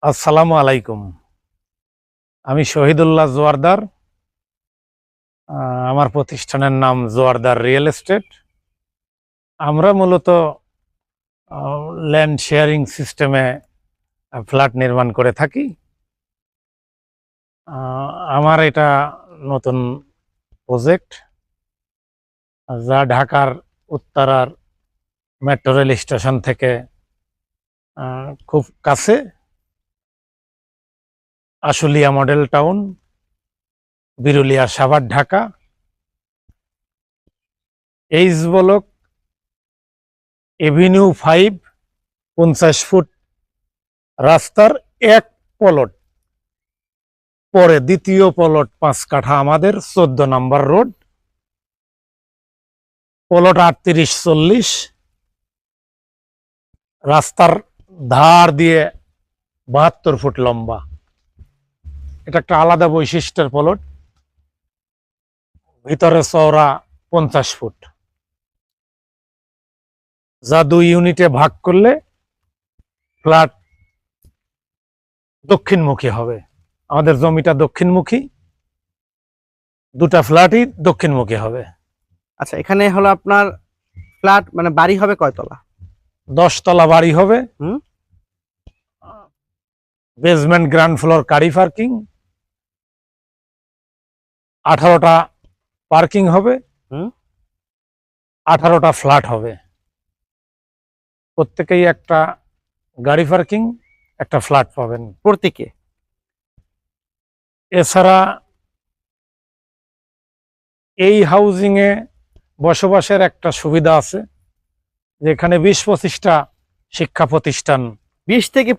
আসসালামু আলাইকুম। আমি শহীদুল্লাহ জোয়ারদার। আমার প্রতিষ্ঠানের নাম জোয়ারদার রিয়েল এস্টেট। আমরা মূলত ল্যান্ড শেয়ারিং সিস্টেমে ফ্ল্যাট নির্মাণ করে থাকি। আমার এটা নতুন প্রজেক্ট, যা ঢাকার উত্তরার মেট্রো রেল স্টেশন থেকে খুব কাছে। Ashulia model town, Birulia, Savar, Dhaka. H block, Avenue 5, 50 foot রাস্তার এক প্লট পরে দ্বিতীয় প্লট 5 কাঠা আমাদের 14 নম্বর রোড, প্লট 3840। রাস্তার ধার দিয়ে 72 ফুট লম্বা। এটা একটা আলাদা বৈশিষ্ট্যের প্লট। ভিতরে চওড়া 50 ফুট, যা 2 ইউনিটে ভাগ করলে ফ্ল্যাট দক্ষিণমুখী হবে। আমাদের জমিটা দক্ষিণমুখী, দুটা ফ্ল্যাটই দক্ষিণমুখী হবে। আচ্ছা, এখানে হলো আপনার ফ্ল্যাট মানে বাড়ি হবে কয়তলা? 10 তলা বাড়ি হবে। বেসমেন্ট, গ্রাউন্ড ফ্লোর, গাড়ি পার্কিং। 18টা পার্কিং হবে, 18টা ফ্ল্যাট হবে। প্রত্যেকেই একটা গাড়ি পার্কিং, একটা ফ্ল্যাট পাবেন প্রত্যেকে। এছাড়া এই হাউজিং এ বসবাসের একটা সুবিধা আছে, যেখানে 20-25টা শিক্ষা প্রতিষ্ঠান। 20 থেকে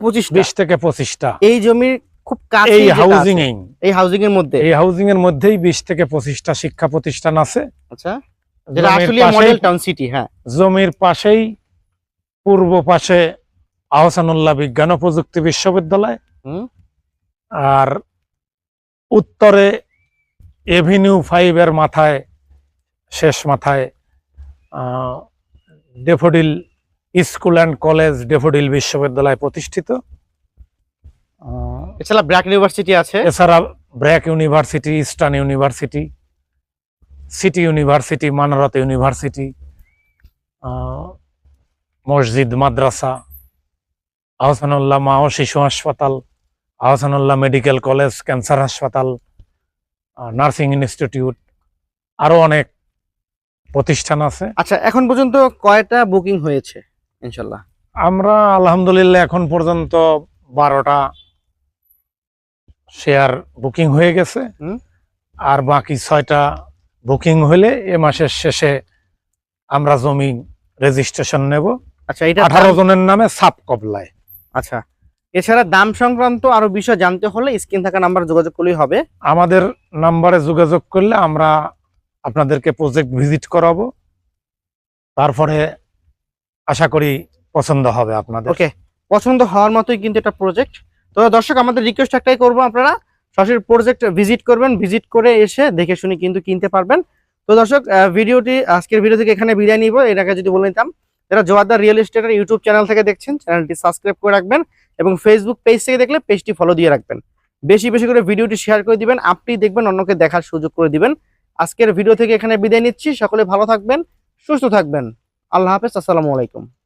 25টা। এই জমির খুব কাছে এই হাউজিং এর মধ্যে, এই হাউজিং এর মধ্যেই 20 থেকে 25টা শিক্ষা প্রতিষ্ঠান আছে। আচ্ছা, যেটা আশুলিয়া মডেল টাউন সিটি। হ্যাঁ, জমির পাশেই পূর্ব পাশে আহসানুল্লাহ বিজ্ঞান ও প্রযুক্তি বিশ্ববিদ্যালয়, আর উত্তরে এভিনিউ 5 এর মাথায়, শেষ মাথায় daffodil school and college, daffodil বিশ্ববিদ্যালয় প্রতিষ্ঠিত। এছাড়া ব্র্যাক ইউনিভার্সিটি আছে। এছাড়া BRAC university, eastern university, city university, Manarat university, মসজিদ, মাদ্রাসা, আহসানুল্লাহ মা ও শিশু হাসপাতাল, আহসানুল্লাহ মেডিকেল কলেজ, ক্যান্সার হাসপাতাল, নার্সিং ইনস্টিটিউট, আরো অনেক প্রতিষ্ঠান আছে। আচ্ছা, এখন পর্যন্ত কয়টা বুকিং হয়েছে? ইনশাআল্লাহ আমরা আলহামদুলিল্লাহ এখন পর্যন্ত 12টা শেয়ার বুকিং হয়ে গেছে, আর বাকি 6টা বুকিং হলে এ মাসের শেষে আমরা জমি রেজিস্ট্রেশন নেব। আচ্ছা, এটা 18 জনের নামে সাব কবলায়। আচ্ছা, এছাড়া দাম সংক্রান্ত আরো বিষয় জানতে হলে স্ক্রিন থাকা নাম্বার যোগাযোগ করলেই হবে। আমাদের নাম্বারে যোগাযোগ করলে আমরা আপনাদেরকে প্রজেক্ট ভিজিট করাবো, তারপরে আশা করি পছন্দ হবে আপনাদের। ওকে, পছন্দ হওয়ার মতোই কিন্তু এটা প্রজেক্ট। তো দর্শক, আমাদের রিকোয়েস্ট একটাই করবো, আপনারা সরাসরি প্রজেক্ট ভিজিট করবেন, ভিজিট করে এসে দেখে শুনে কিন্তু কিনতে পারবেন। তো দর্শক, আজকের ভিডিও থেকে এখানে বিদায় নিব। এর আগে যদি বলে নিতাম, যারা জোয়ারদার রিয়েল এস্টেটের ইউটিউব চ্যানেল থেকে দেখছেন, চ্যানেলটি সাবস্ক্রাইব করে রাখবেন এবং ফেসবুক পেজ থেকে দেখলে পেজটি ফলো দিয়ে রাখবেন। বেশি বেশি করে ভিডিওটি শেয়ার করে দিবেন, আপনি দেখবেন, অন্যকে দেখার সুযোগ করে দিবেন। আজকের ভিডিও থেকে এখানে বিদায় নিচ্ছি। সকলে ভালো থাকবেন, সুস্থ থাকবেন। আল্লাহ হাফেজ, আসসালামু আলাইকুম।